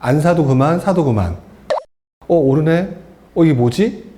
안 사도 그만, 사도 그만. 오르네? 이게 뭐지?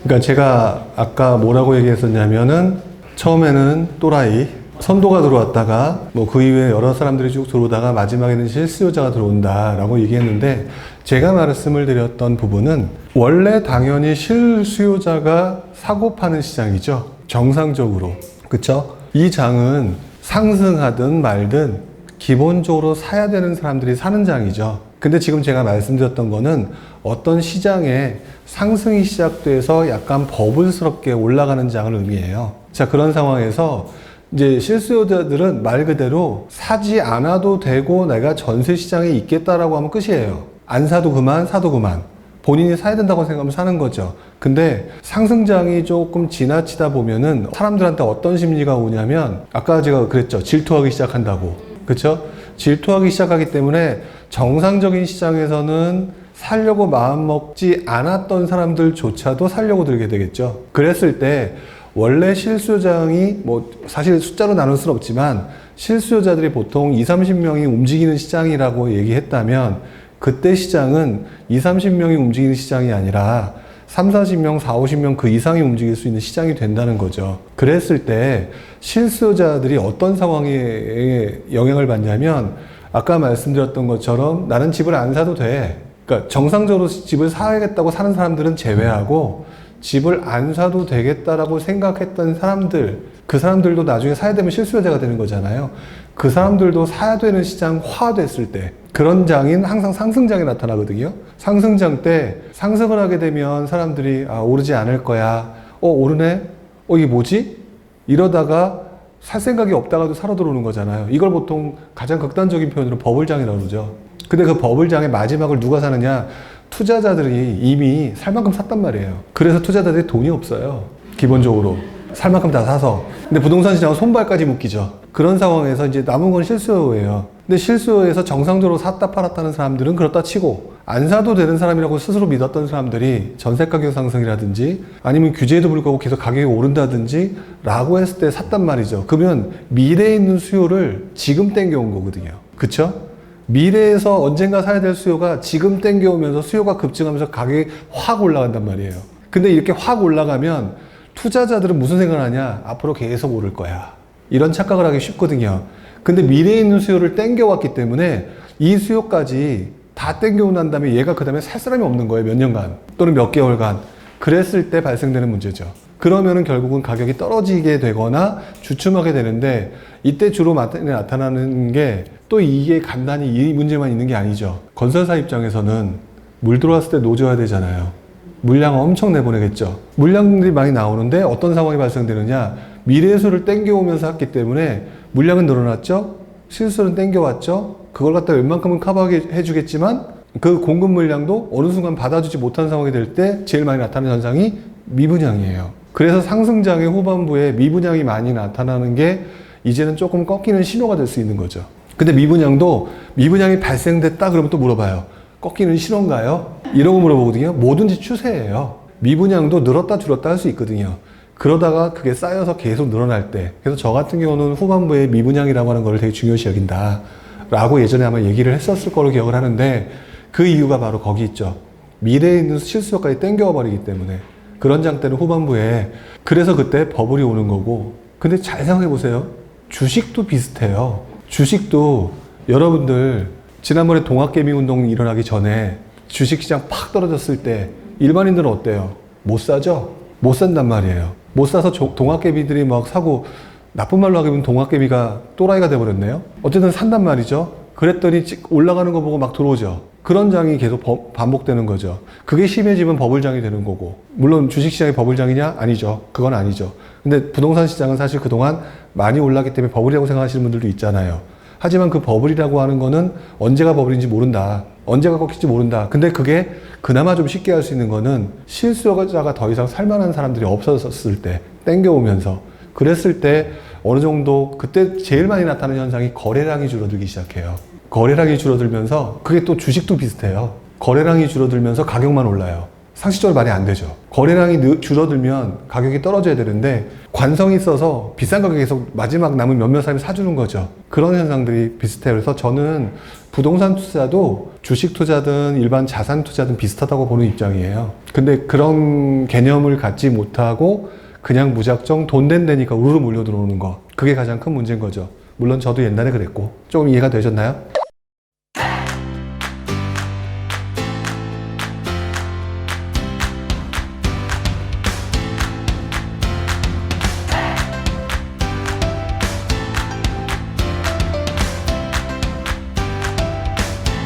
그러니까 제가 아까 뭐라고 얘기했었냐면은 처음에는 또라이, 선도가 들어왔다가 뭐 그 이후에 여러 사람들이 쭉 들어오다가 마지막에는 실수요자가 들어온다라고 얘기했는데, 제가 말씀을 드렸던 부분은 원래 당연히 실수요자가 사고 파는 시장이죠. 정상적으로. 그쵸? 이 장은 상승하든 말든 기본적으로 사야 되는 사람들이 사는 장이죠. 근데 지금 제가 말씀드렸던 거는 어떤 시장에 상승이 시작돼서 약간 버블스럽게 올라가는 장을 의미해요. 자, 그런 상황에서 이제 실수요자들은 말 그대로 사지 않아도 되고 내가 전세 시장에 있겠다라고 하면 끝이에요. 안 사도 그만, 사도 그만. 본인이 사야 된다고 생각하면 사는 거죠. 근데 상승장이 조금 지나치다 보면은 사람들한테 어떤 심리가 오냐면, 아까 제가 그랬죠. 질투하기 시작한다고. 그쵸? 질투하기 시작하기 때문에 정상적인 시장에서는 살려고 마음먹지 않았던 사람들조차도 살려고 들게 되겠죠. 그랬을 때 원래 실수요장이 뭐 사실 숫자로 나눌 수는 없지만 실수요자들이 보통 20-30명이 움직이는 시장이라고 얘기했다면, 그때 시장은 20-30명이 움직이는 시장이 아니라 30-40명, 40-50명 그 이상이 움직일 수 있는 시장이 된다는 거죠. 그랬을 때 실수요자들이 어떤 상황에 영향을 받냐면, 아까 말씀드렸던 것처럼 나는 집을 안 사도 돼. 그러니까 정상적으로 집을 사야겠다고 사는 사람들은 제외하고, 집을 안 사도 되겠다라고 생각했던 사람들, 그 사람들도 나중에 사야 되면 실수요자가 되는 거잖아요. 그 사람들도 사야 되는 시장화 됐을 때, 그런 장인 항상 상승장이 나타나거든요. 상승장 때 상승을 하게 되면 사람들이 오르지 않을 거야. 오르네? 이게 뭐지? 이러다가 살 생각이 없다가도 사러 들어오는 거잖아요. 이걸 보통 가장 극단적인 표현으로 버블장이라고 그러죠. 근데 그 버블장의 마지막을 누가 사느냐? 투자자들이 이미 살 만큼 샀단 말이에요. 그래서 투자자들이 돈이 없어요. 기본적으로. 살 만큼 다 사서. 근데 부동산 시장은 손발까지 묶이죠. 그런 상황에서 이제 남은 건 실수요예요. 근데 실수요에서 정상적으로 샀다 팔았다는 사람들은 그렇다 치고, 안 사도 되는 사람이라고 스스로 믿었던 사람들이 전세 가격 상승이라든지 아니면 규제에도 불구하고 계속 가격이 오른다든지 라고 했을 때 샀단 말이죠. 그러면 미래에 있는 수요를 지금 땡겨온 거거든요. 그쵸? 미래에서 언젠가 사야 될 수요가 지금 땡겨오면서 수요가 급증하면서 가격이 확 올라간단 말이에요. 근데 이렇게 확 올라가면 투자자들은 무슨 생각을 하냐? 앞으로 계속 오를 거야. 이런 착각을 하기 쉽거든요. 근데 미래에 있는 수요를 땡겨왔기 때문에 이 수요까지 다 땡겨온 난 다음에 얘가 그 다음에 살 사람이 없는 거예요. 몇 년간 또는 몇 개월간. 그랬을 때 발생되는 문제죠. 그러면은 결국은 가격이 떨어지게 되거나 주춤하게 되는데, 이때 주로 나타나는 게 또 이게 간단히 이 문제만 있는 게 아니죠. 건설사 입장에서는 물 들어왔을 때 노져야 되잖아요. 물량 엄청 내보내겠죠. 물량들이 많이 나오는데 어떤 상황이 발생되느냐? 미래의 수를 땡겨오면서 했기 때문에 물량은 늘어났죠. 실수는 땡겨왔죠. 그걸 갖다 웬만큼은 커버해 주겠지만 그 공급 물량도 어느 순간 받아주지 못한 상황이 될 때 제일 많이 나타나는 현상이 미분양이에요. 그래서 상승장의 후반부에 미분양이 많이 나타나는 게 이제는 조금 꺾이는 신호가 될 수 있는 거죠. 근데 미분양이 발생됐다 그러면 또 물어봐요. 꺾이는 신호인가요? 이러고 물어보거든요. 뭐든지 추세예요. 미분양도 늘었다 줄었다 할 수 있거든요. 그러다가 그게 쌓여서 계속 늘어날 때, 그래서 저 같은 경우는 후반부에 미분양이라고 하는 걸 되게 중요시 여긴다 라고 예전에 아마 얘기를 했었을 거로 기억을 하는데, 그 이유가 바로 거기 있죠. 미래에 있는 실수요까지 땡겨와 버리기 때문에. 그런 장 때는 후반부에, 그래서 그때 버블이 오는 거고. 근데 잘 생각해 보세요. 주식도 비슷해요. 주식도 여러분들 지난번에 동학개미 운동 일어나기 전에 주식시장 팍 떨어졌을 때 일반인들은 어때요? 못 사죠? 못 산단 말이에요. 못 사서 동학개미들이 막 사고, 나쁜 말로 하면 동학개미가 또라이가 돼버렸네요. 어쨌든 산단 말이죠. 그랬더니 올라가는 거 보고 막 들어오죠. 그런 장이 계속 반복되는 거죠. 그게 심해지면 버블장이 되는 거고. 물론 주식시장이 버블장이냐? 아니죠. 그건 아니죠. 근데 부동산 시장은 사실 그동안 많이 올랐기 때문에 버블이라고 생각하시는 분들도 있잖아요. 하지만 그 버블이라고 하는 거는 언제가 버블인지 모른다. 언제가 꺾일지 모른다. 근데 그게 그나마 좀 쉽게 할 수 있는 거는 실수요자가 더 이상 살만한 사람들이 없어졌을 때, 땡겨오면서. 그랬을 때 어느 정도, 그때 제일 많이 나타나는 현상이 거래량이 줄어들기 시작해요. 거래량이 줄어들면서, 그게 또 주식도 비슷해요. 거래량이 줄어들면서 가격만 올라요. 상식적으로 말이 안 되죠. 거래량이 줄어들면 가격이 떨어져야 되는데 관성이 있어서 비싼 가격에서 마지막 남은 몇몇 사람이 사주는 거죠. 그런 현상들이 비슷해요. 그래서 저는 부동산 투자도 주식 투자든 일반 자산 투자든 비슷하다고 보는 입장이에요. 근데 그런 개념을 갖지 못하고 그냥 무작정 돈 된다니까 우르르 몰려 들어오는 거. 그게 가장 큰 문제인 거죠. 물론 저도 옛날에 그랬고. 조금 이해가 되셨나요?